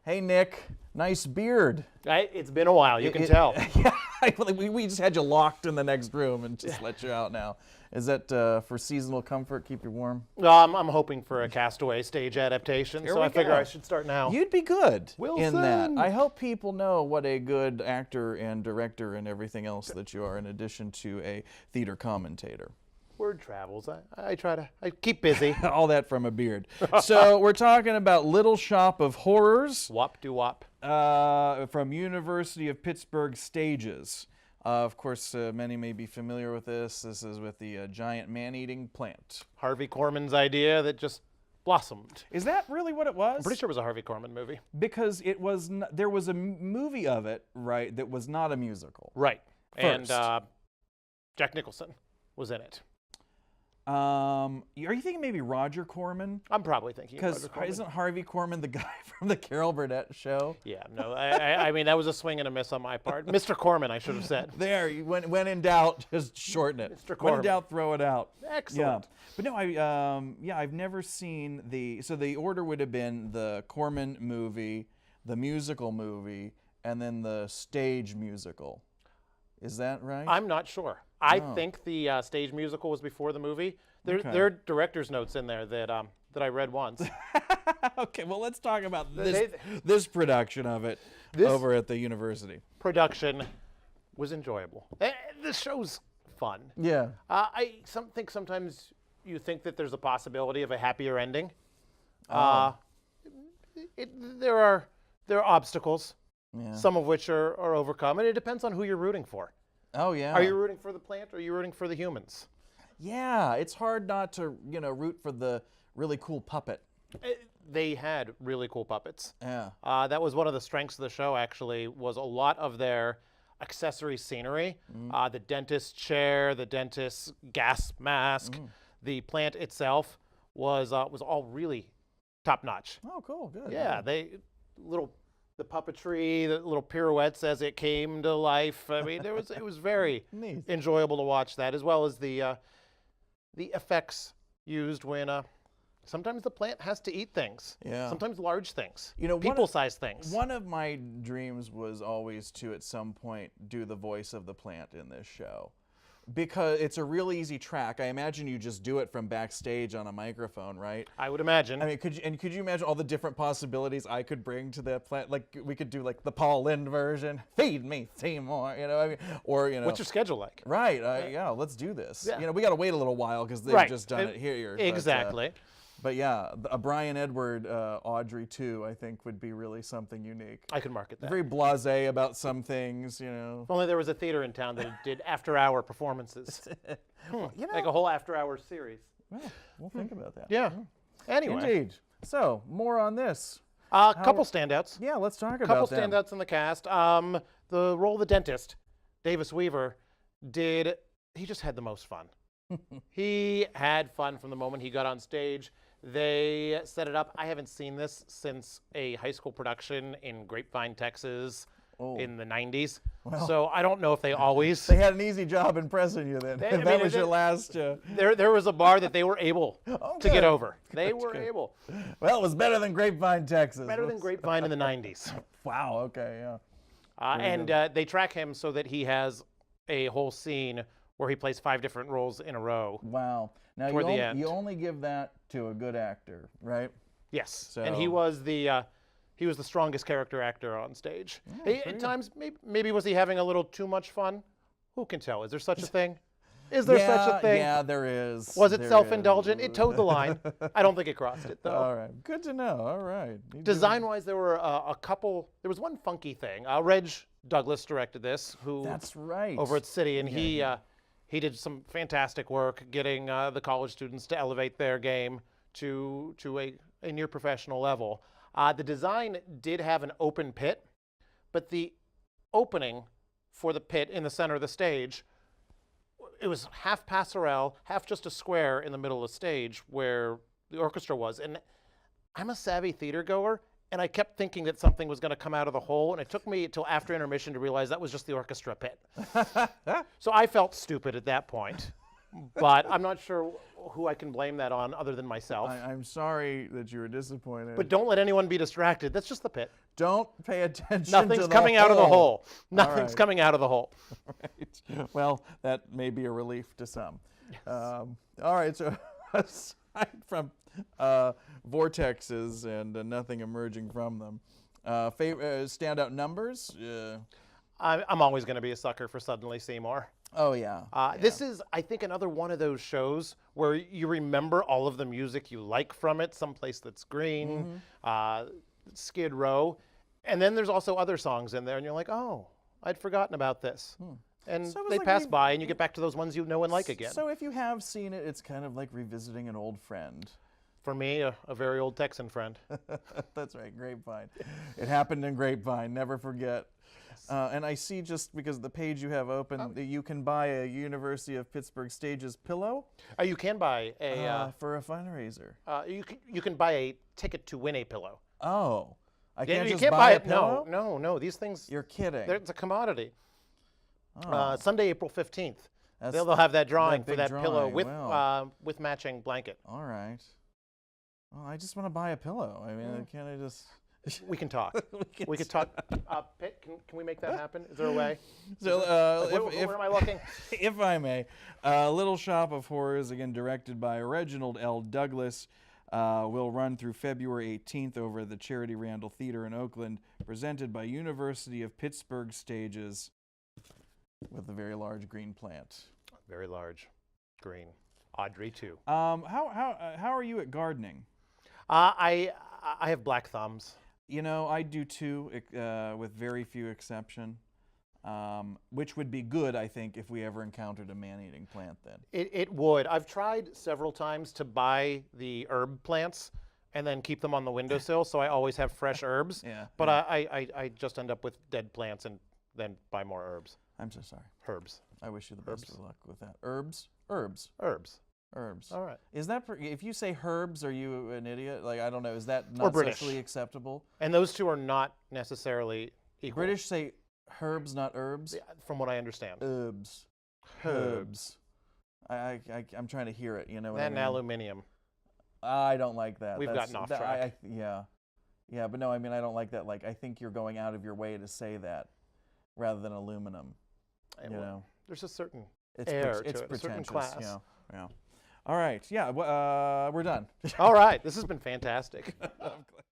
Hey, Nick, nice beard. It's been a while, you can tell. Yeah, we just had you locked in the next room and just let you out now. Is that for seasonal comfort, keep you warm? I'm hoping for a Castaway stage adaptation, so I figure go. I should start now. You'd be good Wilson. in that. I hope people know what a good actor and director and everything else that you are, in addition to a theater commentator. Word travels. I keep busy. All that from a beard. So we're talking about Little Shop of Horrors. Wop-de-wop. From University of Pittsburgh Stages. Of course, many may be familiar with this. This is with the giant man-eating plant. Harvey Korman's idea that just blossomed. Is that really what it was? I'm pretty sure it was a Harvey Korman movie. Because it was there was a movie of it, right, that was not a musical. Right. First. And Jack Nicholson was in it. Are you thinking maybe Roger Corman? I'm probably thinking Roger Because Corman. isn't Harvey Korman the guy from the Carol Burnett show? Yeah, no, I mean, that was a swing and a miss on my part. Mr. Corman, I should have said. There, when in doubt, just shorten it. Mr. When Corman. in doubt, throw it out. Excellent. Yeah. But no, I've never seen so the order would have been the Corman movie, the musical movie, and then the stage musical. Is that right? I'm not sure. I think the stage musical was before the movie. There are director's notes in there that I read once. Okay, well, let's talk about this production of it over at the university. Production was enjoyable. The show's fun. Yeah. I think sometimes you think that there's a possibility of a happier ending. There are obstacles, some of which are overcome, and it depends on who you're rooting for. Oh, yeah. Are you rooting for the plant, or are you rooting for the humans? Yeah, it's hard not to, root for the really cool puppet. They had really cool puppets. Yeah. That was one of the strengths of the show, actually, was a lot of their accessory scenery. The dentist's chair, the dentist's gas mask, the plant itself was all really top-notch. Oh, cool, good. Yeah, the puppetry, the little pirouettes as it came to life. I mean, it was very Neat. enjoyable to watch that, as well as the effects used when sometimes the plant has to eat things. Yeah. Sometimes large things. You know, people-sized things. One of my dreams was always to, at some point, do the voice of the plant in this show. Because it's a real easy track. I imagine you just do it from backstage on a microphone, right? I would imagine. I mean, could you imagine all the different possibilities I could bring to the plant? Like, we could do like the Paul Lynde version, "Feed me, Seymour," I mean, or What's your schedule like? Right, yeah, let's do this. Yeah. We got to wait a little while because they've just done it here. Exactly. But yeah, a Brian Edward Audrey 2, I think, would be really something unique. I could market that. Very blasé about some things, If only there was a theater in town that did after-hour performances. Like a whole after-hours series. Well, we'll think about that. Yeah. Anyway. Indeed. So, more on this. A couple standouts. Yeah, let's talk about Couple them. standouts in the cast. The role of the dentist, Davis Weaver, he just had the most fun. He had fun from the moment he got on stage. They set it up. I haven't seen this since a high school production in Grapevine, Texas in the 90s. Well, so I don't know if they always... They had an easy job impressing you then. That was your last... There was a bar that they were able to get over. They were able. Well, it was better than Grapevine, Texas. Better than Grapevine in the 90s. Wow, okay, yeah. And they track him so that he has a whole scene where he plays 5 different roles in a row. Wow. Now, you only give that to a good actor, right? Yes. So. And he was the strongest character actor on stage. At times, maybe was he having a little too much fun? Who can tell? Is there such a thing? Is there such a thing? Yeah, there is. Was it self-indulgent? It towed the line. I don't think it crossed it, though. All right. Good to know. All right. Design-wise, there were a couple. There was one funky thing. Reg Douglas directed this, That's right. over at City, and he did some fantastic work getting the college students to elevate their game to a near professional level. The design did have an open pit, but the opening for the pit in the center of the stage, it was half passerelle, half just a square in the middle of the stage where the orchestra was. And I'm a savvy theater goer, and I kept thinking that something was going to come out of the hole, and it took me until after intermission to realize that was just the orchestra pit. So I felt stupid at that point. But I'm not sure who I can blame that on other than myself. I'm sorry that you were disappointed. But don't let anyone be distracted. That's just the pit. Don't pay attention to Nothing's the coming out of the hole. Nothing's right. coming out of the hole. Right. Well, that may be a relief to some. All right. So aside from vortexes and nothing emerging from them, standout numbers? I'm always going to be a sucker for Suddenly Seymour. Oh, yeah. This is, I think, another one of those shows where you remember all of the music you like from it, Someplace That's Green, Skid Row, and then there's also other songs in there, and you're like, oh, I'd forgotten about this. And So it was they like pass by, and you get back to those ones you know and like again. So if you have seen it, it's kind of like revisiting an old friend. For me, a very old Texan friend. That's right, Grapevine. It happened in Grapevine, never forget. And I see, just because the page you have open, that you can buy a University of Pittsburgh Stages pillow You can buy a for a fundraiser. you can buy a ticket to win a pillow. Oh, I Yeah, can't you just can't buy buy a it. pillow? No. These things, You're kidding. it's a commodity. Oh, Sunday, April 15th. that's They'll have that drawing for big that pillow drawing, with wow. with matching blanket. all right. Well, I just want to buy a pillow. I mean, can't I just... We can talk. can We could talk. Pitt, can we make that happen? Is there a way? So, Where am I looking? if I may, Little Shop of Horrors, again directed by Reginald L. Douglas, will run through February 18th over at the Charity Randall Theater in Oakland, presented by University of Pittsburgh Stages, with a very large green plant. Very large, green. Audrey too. How are you at gardening? I have black thumbs. You know, I do too, with very few exception. Which would be good, I think, if we ever encountered a man-eating plant then. It would. I've tried several times to buy the herb plants and then keep them on the windowsill, so I always have fresh herbs. Yeah. But I just end up with dead plants and then buy more herbs. I'm so sorry. Herbs. I wish you the best Herbs. of luck with that. Herbs? Herbs. Herbs. Herbs. All right. Is that, if you say herbs, are you an idiot? Like, I don't know, is that Or not British. socially acceptable? And those two are not necessarily equal. British say herbs, not herbs? From what I understand. Herbs. Herbs. I'm trying to hear it, you know what I And mean? aluminium. I don't like that. We've gotten off track. Yeah, but no, I mean, I don't like that. Like, I think you're going out of your way to say that rather than aluminum. You know, There's a certain it's air it's to it, a certain pretentious. class. Yeah. All right. Yeah. We're done. All right. This has been fantastic. I'm glad.